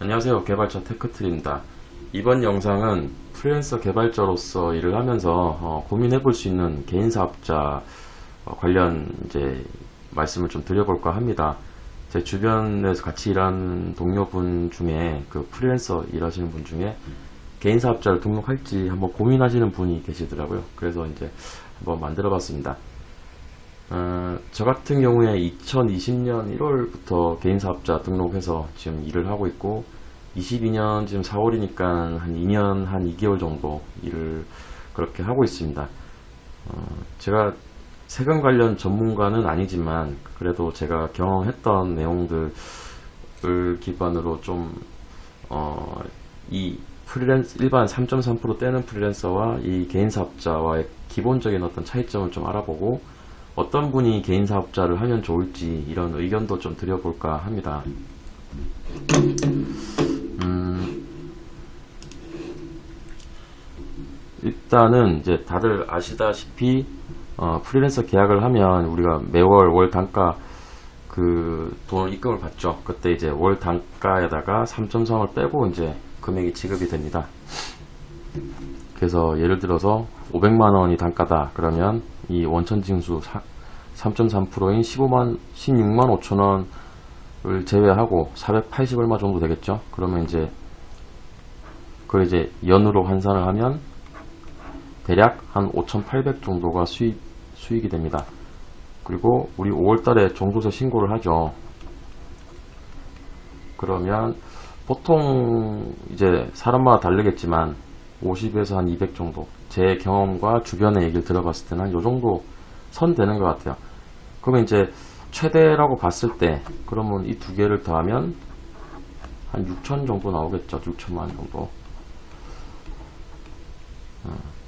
안녕하세요. 개발자 테크트리입니다. 이번 영상은 프리랜서 개발자로서 일을 하면서 고민해 볼 수 있는 개인 사업자 관련 이제 말씀을 좀 드려볼까 합니다. 제 주변에서 같이 일하는 동료분 중에 그 프리랜서 일하시는 분 중에 개인 사업자를 등록할지 한번 고민하시는 분이 계시더라고요. 그래서 이제 한번 만들어 봤습니다. 저 같은 경우에 2020년 1월부터 개인 사업자 등록해서 지금 일을 하고 있고 22년 지금 4월이니까 한 2년 한 2개월 정도 일을 그렇게 하고 있습니다. 제가 세금 관련 전문가는 아니지만 그래도 제가 경험했던 내용들을 기반으로 좀 이 프리랜서 일반 3.3% 떼는 프리랜서와 이 개인 사업자와의 기본적인 어떤 차이점을 좀 알아보고 어떤 분이 개인 사업자를 하면 좋을지 이런 의견도 좀 드려볼까 합니다. 일단은 이제 다들 아시다시피 프리랜서 계약을 하면 우리가 매월 월 단가 그 돈을 입금을 받죠. 그때 이제 월 단가에다가 3.3을 빼고 이제 금액이 지급이 됩니다. 그래서 예를 들어서 500만 원이 단가다 그러면 이 원천징수 3.3%인 16만 5천 원을 제외하고 480 얼마 정도 되겠죠. 그러면 이제 그걸 이제 연으로 환산을 하면 대략 한 5,800 정도가 수익이 됩니다. 그리고 우리 5월달에 종부세 신고를 하죠. 그러면 보통 이제 사람마다 다르겠지만 50에서 한 200 정도, 제 경험과 주변의 얘기를 들어봤을 때는 요 정도 선 되는 것 같아요. 그러면 이제 최대라고 봤을 때 그러면 이 두 개를 더하면 한 6천 정도 나오겠죠. 6천만 원 정도.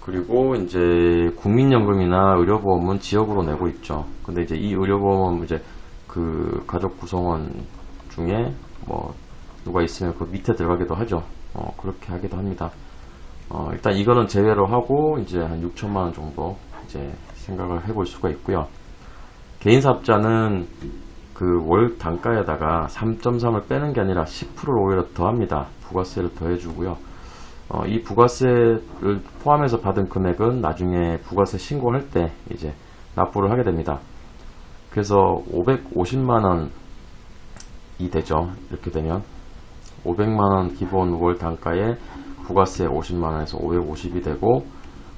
그리고 이제 국민연금이나 의료보험은 지역으로 내고 있죠. 근데 이제 이 의료보험은 이제 그 가족 구성원 중에 뭐 누가 있으면 그 밑에 들어가기도 하죠. 그렇게 하기도 합니다. 일단 이거는 제외로 하고 이제 한 6천만 원 정도 이제 생각을 해볼 수가 있고요. 개인 사업자는 그 월 단가에다가 3.3을 빼는 게 아니라 10%를 오히려 더합니다. 부가세를 더해주고요. 이 부가세를 포함해서 받은 금액은 나중에 부가세 신고할 때 이제 납부를 하게 됩니다. 그래서 550만원이 되죠. 이렇게 되면 500만원 기본 월 단가에 부가세 50만원에서 550이 되고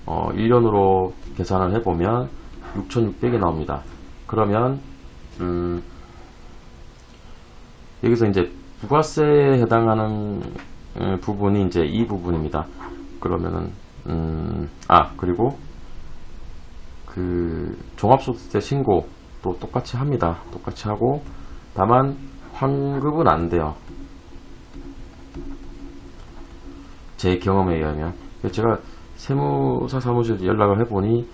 1년으로 계산을 해보면 6,600이 나옵니다. 그러면 여기서 이제 부가세에 해당하는 부분이 이제 이 부분입니다. 그러면은 그리고 그 종합소득세 신고도 똑같이 합니다. 똑같이 하고 다만 환급은 안 돼요. 제 경험에 의하면 제가 세무사 사무실 연락을 해보니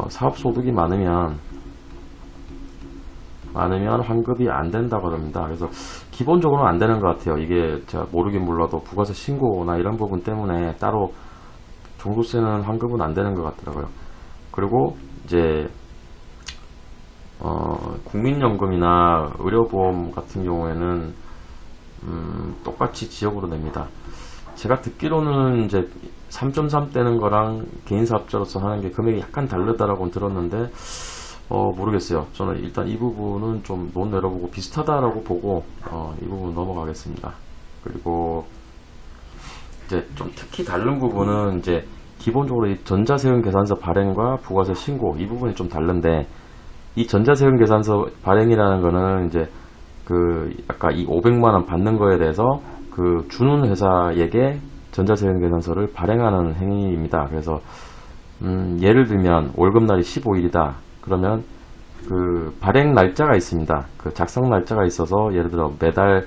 사업소득이 많으면 환급이 안 된다고 합니다. 그래서 기본적으로는 안 되는 것 같아요. 이게 제가 모르긴 몰라도 부가세 신고나 이런 부분 때문에 따로 종부세는 환급은 안 되는 것 같더라고요. 그리고 이제 국민연금이나 의료보험 같은 경우에는 똑같이 지역으로 냅니다. 제가 듣기로는 이제 3.3 떼는 거랑 개인 사업자로서 하는 게 금액이 약간 다르다라고 들었는데 모르겠어요. 저는 일단 이 부분은 좀 논 내려보고 비슷하다라고 보고 이 부분 넘어가겠습니다. 그리고 이제 좀 특히 다른 부분은 이제 기본적으로 이 전자세금 계산서 발행과 부가세 신고 이 부분이 좀 다른데 이 전자세금 계산서 발행이라는 거는 이제 그 아까 이 500만 원 받는 거에 대해서 그 주는 회사에게 전자세금 계산서를 발행하는 행위입니다. 그래서 예를 들면 월급날이 15일이다. 그러면 그 발행 날짜가 있습니다. 그 작성 날짜가 있어서 예를 들어 매달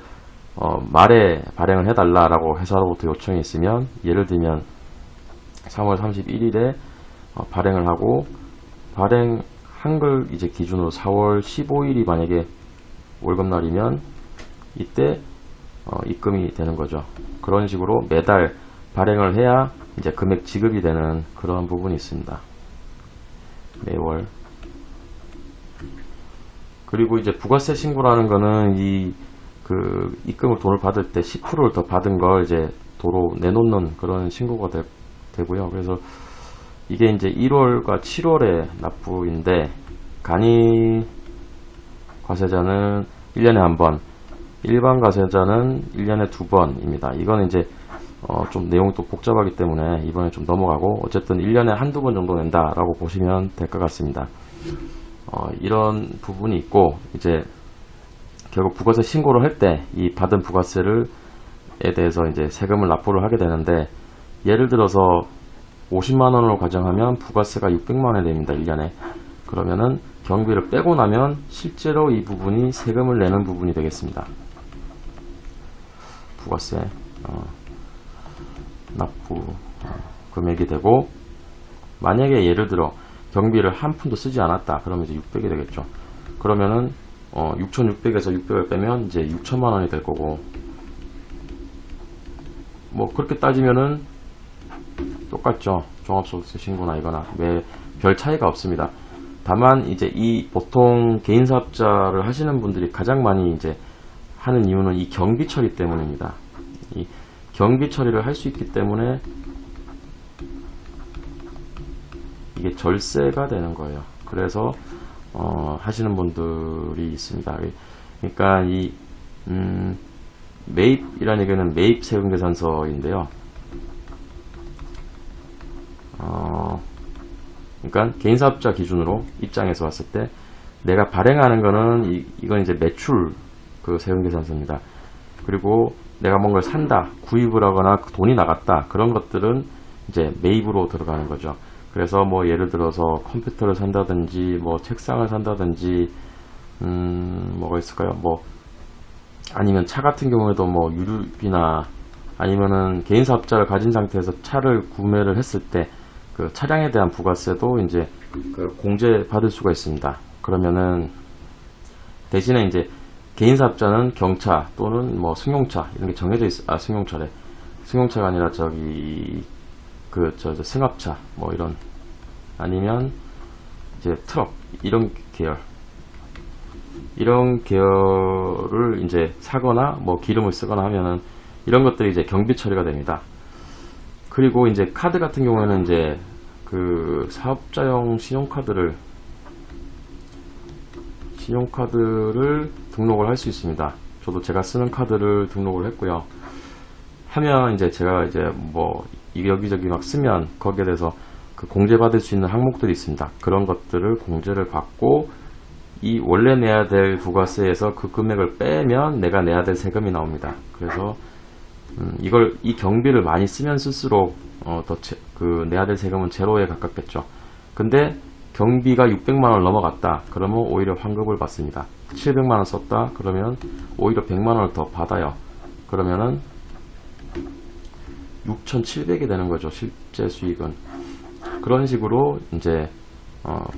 말에 발행을 해달라라고 회사로부터 요청이 있으면 예를 들면 3월 31일에 발행을 하고 발행한 걸 이제 기준으로 4월 15일이 만약에 월급날이면 이때 입금이 되는 거죠. 그런 식으로 매달 발행을 해야 이제 금액 지급이 되는 그런 부분이 있습니다. 매월. 그리고 이제 부가세 신고라는 거는 이 그 입금을 돈을 받을 때 10%를 더 받은 걸 이제 도로 내놓는 그런 신고가 되고요. 그래서 이게 이제 1월과 7월의 납부인데, 간이 과세자는 1년에 한 번, 일반 과세자는 1년에 2번입니다. 이거는 이제 좀 내용이 또 복잡하기 때문에 이번에 좀 넘어가고, 어쨌든 1년에 한두 번 정도 낸다라고 보시면 될 것 같습니다. 이런 부분이 있고, 이제 결국 부가세 신고를 할 때 이 받은 부가세에 대해서 이제 세금을 납부를 하게 되는데, 예를 들어서 50만 원으로 가정하면 부가세가 600만 원이 됩니다. 1년에. 그러면은 경비를 빼고 나면 실제로 이 부분이 세금을 내는 부분이 되겠습니다. 부가세 납부 금액이 되고, 만약에 예를 들어 경비를 한 푼도 쓰지 않았다 그러면 이제 600이 되겠죠. 그러면은 6,600에서 600을 빼면 이제 6천만 원이 될 거고, 뭐 그렇게 따지면은 똑같죠. 종합소득세 신고나 이거나 별 차이가 없습니다. 다만 이제 이 보통 개인사업자를 하시는 분들이 가장 많이 이제 하는 이유는 이 경비 처리 때문입니다. 이 경비 처리를 할 수 있기 때문에 이게 절세가 되는 거예요. 그래서 하시는 분들이 있습니다. 그러니까 이 매입이라는 얘기는 매입 세금 계산서인데요. 그러니까 개인사업자 기준으로 입장에서 봤을 때 내가 발행하는 거는 이건 이제 매출 그 세금 계산서입니다. 그리고 내가 뭔가를 산다, 구입을 하거나 돈이 나갔다, 그런 것들은 이제 매입으로 들어가는 거죠. 그래서 뭐 예를 들어서 컴퓨터를 산다든지 뭐 책상을 산다든지 뭐가 있을까요? 뭐 아니면 차 같은 경우에도 뭐 유류비나, 아니면은 개인사업자를 가진 상태에서 차를 구매를 했을 때 그 차량에 대한 부가세도 이제 그 공제 받을 수가 있습니다. 그러면은 대신에 이제 개인사업자는 경차 또는 뭐 승용차 이런 게 정해져 승용차래. 승용차가 아니라 저기 승합차 뭐 이런, 아니면 이제 트럭 이런 계열을 이제 사거나 뭐 기름을 쓰거나 하면은 이런 것들이 이제 경비 처리가 됩니다. 그리고 이제 카드 같은 경우에는 이제 그 사업자용 신용카드를 등록을 할 수 있습니다. 저도 제가 쓰는 카드를 등록을 했고요. 하면 이제 제가 이제 뭐 여기저기 막 쓰면 거기에 대해서 그 공제받을 수 있는 항목들이 있습니다. 그런 것들을 공제를 받고, 이 원래 내야 될 부가세에서 그 금액을 빼면 내가 내야 될 세금이 나옵니다. 그래서 이 경비를 많이 쓰면 쓸수록 내야 될 세금은 제로에 가깝겠죠. 근데 경비가 600만 원을 넘어갔다 그러면 오히려 환급을 받습니다. 700만 원 썼다 그러면 오히려 100만 원을 더 받아요. 그러면은 6,700이 되는 거죠. 실제 수익은. 그런 식으로 이제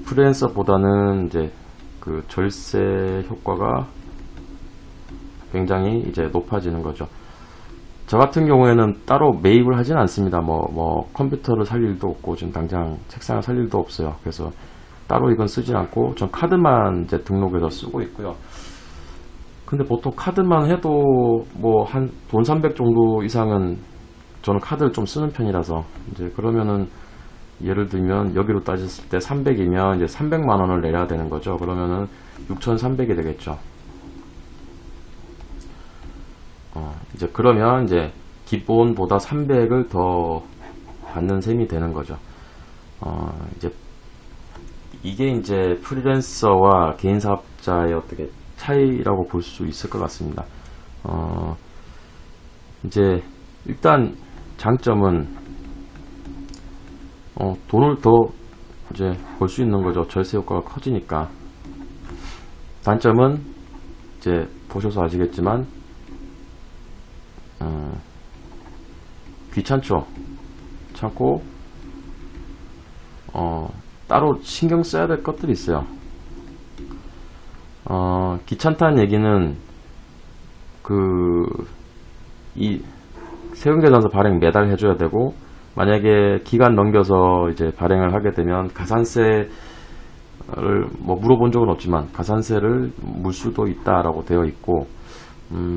프리랜서보다는 이제 그 절세 효과가 굉장히 이제 높아지는 거죠. 저 같은 경우에는 따로 매입을 하진 않습니다. 뭐 컴퓨터를 살 일도 없고 지금 당장 책상을 살 일도 없어요. 그래서 따로 이건 쓰진 않고 전 카드만 이제 등록해서 쓰고 있고요. 근데 보통 카드만 해도 뭐 한 돈 300 정도 이상은 저는 카드를 좀 쓰는 편이라서, 이제 그러면은 예를 들면 여기로 따졌을 때 300이면 이제 300만 원을 내야 되는 거죠. 그러면은 6,300이 되겠죠. 이제 그러면 이제 기본보다 300을 더 받는 셈이 되는 거죠. 이제 이게 이제 프리랜서와 개인 사업자의 어떻게 차이라고 볼 수 있을 것 같습니다. 이제 일단 장점은 돈을 더 이제 벌 수 있는 거죠. 절세 효과가 커지니까. 단점은 이제 보셔서 아시겠지만 귀찮고 따로 신경 써야 될 것들이 있어요. 귀찮다는 얘기는 이 세금계산서 발행 매달 해줘야 되고, 만약에 기간 넘겨서 이제 발행을 하게 되면 가산세를 뭐 물어본 적은 없지만 가산세를 물 수도 있다라고 되어 있고,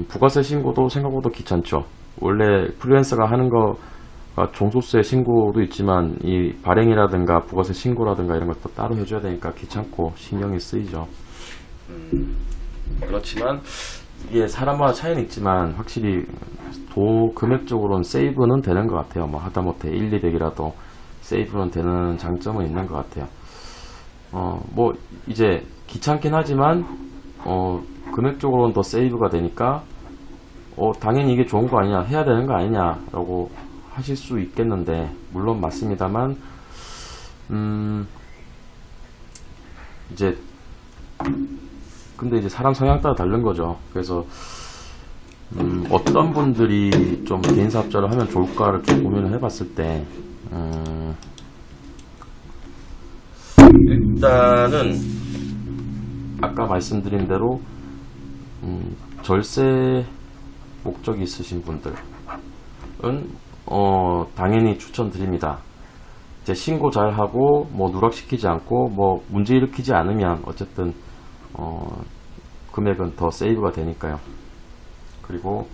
부가세 신고도 생각보다 귀찮죠. 원래 프리랜서가 하는 거가 종소세 신고도 있지만 이 발행이라든가 부가세 신고라든가 이런 것도 따로 해줘야 되니까 귀찮고 신경이 쓰이죠. 그렇지만 이게 사람마다 차이는 있지만 확실히 금액적으로는 세이브는 되는 것 같아요. 뭐 하다못해 1, 200이라도 세이브는 되는 장점은 있는 것 같아요. 뭐 이제 귀찮긴 하지만 금액적으로는 더 세이브가 되니까 당연히 이게 좋은 거 아니냐, 해야 되는 거 아니냐 라고 하실 수 있겠는데, 물론 맞습니다만 근데 이제 사람 성향 따라 다른 거죠. 그래서 어떤 분들이 좀 개인사업자를 하면 좋을까를 좀 고민을 해봤을 때 일단은 아까 말씀드린 대로 절세 목적이 있으신 분들은 당연히 추천드립니다. 이제 신고 잘 하고 뭐 누락시키지 않고 뭐 문제 일으키지 않으면 어쨌든 금액은 더 세이브가 되니까요. 그리고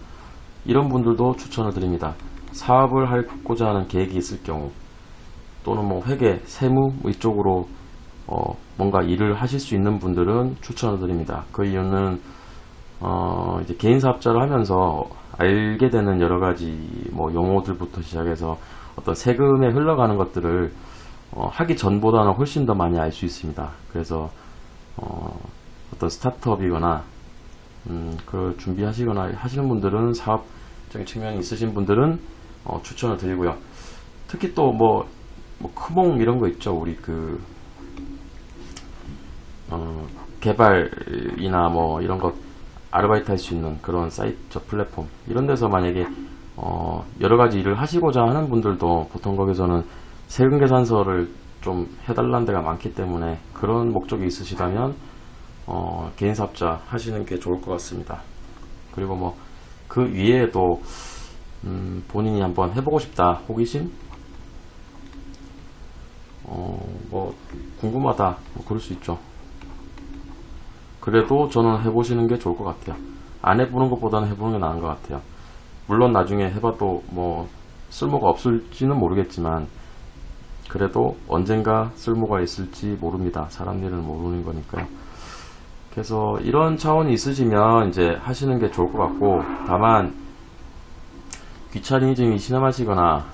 이런 분들도 추천을 드립니다. 사업을 하고자 하는 계획이 있을 경우, 또는 뭐 회계, 세무 이쪽으로 뭔가 일을 하실 수 있는 분들은 추천을 드립니다. 그 이유는 이제 개인 사업자를 하면서 알게 되는 여러 가지 뭐 용어들부터 시작해서 어떤 세금에 흘러가는 것들을 하기 전보다는 훨씬 더 많이 알 수 있습니다. 그래서 어떤 스타트업이거나 그걸 준비하시거나 하시는 분들은, 사업적인 측면이 있으신 분들은 추천을 드리고요. 특히 또 뭐 크몽 이런 거 있죠. 우리 개발이나 뭐 이런 거 아르바이트 할 수 있는 그런 사이트, 플랫폼 이런 데서 만약에 여러 가지 일을 하시고자 하는 분들도 보통 거기서는 세금 계산서를 좀 해달라는 데가 많기 때문에, 그런 목적이 있으시다면 개인 사업자 하시는 게 좋을 것 같습니다. 그리고 뭐 그 위에도 본인이 한번 해보고 싶다, 호기심, 뭐 궁금하다, 뭐 그럴 수 있죠. 그래도 저는 해보시는 게 좋을 것 같아요. 안 해보는 것보다는 해보는 게 나은 것 같아요. 물론 나중에 해봐도 뭐 쓸모가 없을지는 모르겠지만, 그래도 언젠가 쓸모가 있을지 모릅니다. 사람 일은 모르는 거니까요. 그래서 이런 차원이 있으시면 이제 하시는 게 좋을 것 같고, 다만 귀차니즘이 심하시거나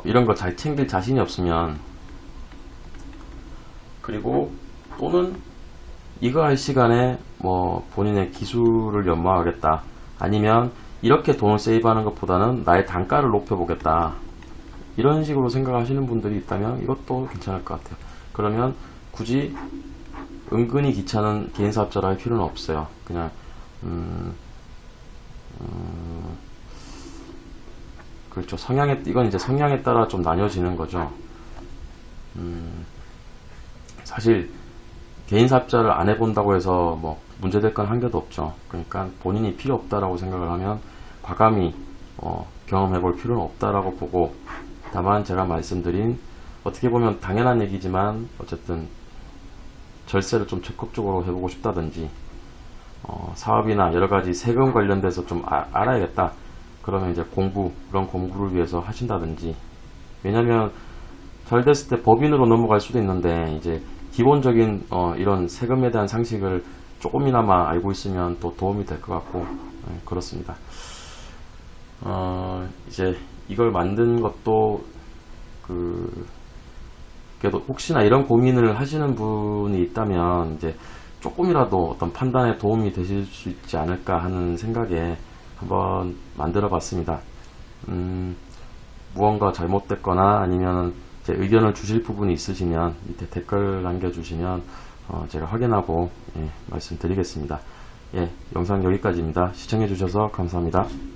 이런 거 잘 챙길 자신이 없으면, 그리고 또는 이거 할 시간에 뭐 본인의 기술을 연마하겠다, 아니면 이렇게 돈을 세이브하는 것보다는 나의 단가를 높여보겠다, 이런 식으로 생각하시는 분들이 있다면 이것도 괜찮을 것 같아요. 그러면 굳이 은근히 귀찮은 개인사업자를 할 필요는 없어요. 그냥 그렇죠. 이건 이제 성향에 따라 좀 나뉘어지는 거죠. 사실 개인사업자를 안 해본다고 해서 뭐 문제될 건 한 개도 없죠. 그러니까 본인이 필요 없다라고 생각을 하면 과감히 경험해볼 필요는 없다라고 보고, 다만 제가 말씀드린, 어떻게 보면 당연한 얘기지만 어쨌든 절세를 좀 적극적으로 해보고 싶다든지, 사업이나 여러가지 세금 관련돼서 좀 알아야겠다, 그러면 이제 그런 공부를 위해서 하신다든지. 왜냐면 잘 됐을 때 법인으로 넘어갈 수도 있는데, 이제 기본적인 이런 세금에 대한 상식을 조금이나마 알고 있으면 또 도움이 될 것 같고, 그렇습니다. 이제 이걸 만든 것도 그래도 혹시나 이런 고민을 하시는 분이 있다면 이제 조금이라도 어떤 판단에 도움이 되실 수 있지 않을까 하는 생각에 한번 만들어 봤습니다. 무언가 잘못됐거나 아니면 제 의견을 주실 부분이 있으시면 밑에 댓글 남겨주시면 제가 확인하고 말씀드리겠습니다. 영상 여기까지입니다. 시청해 주셔서 감사합니다.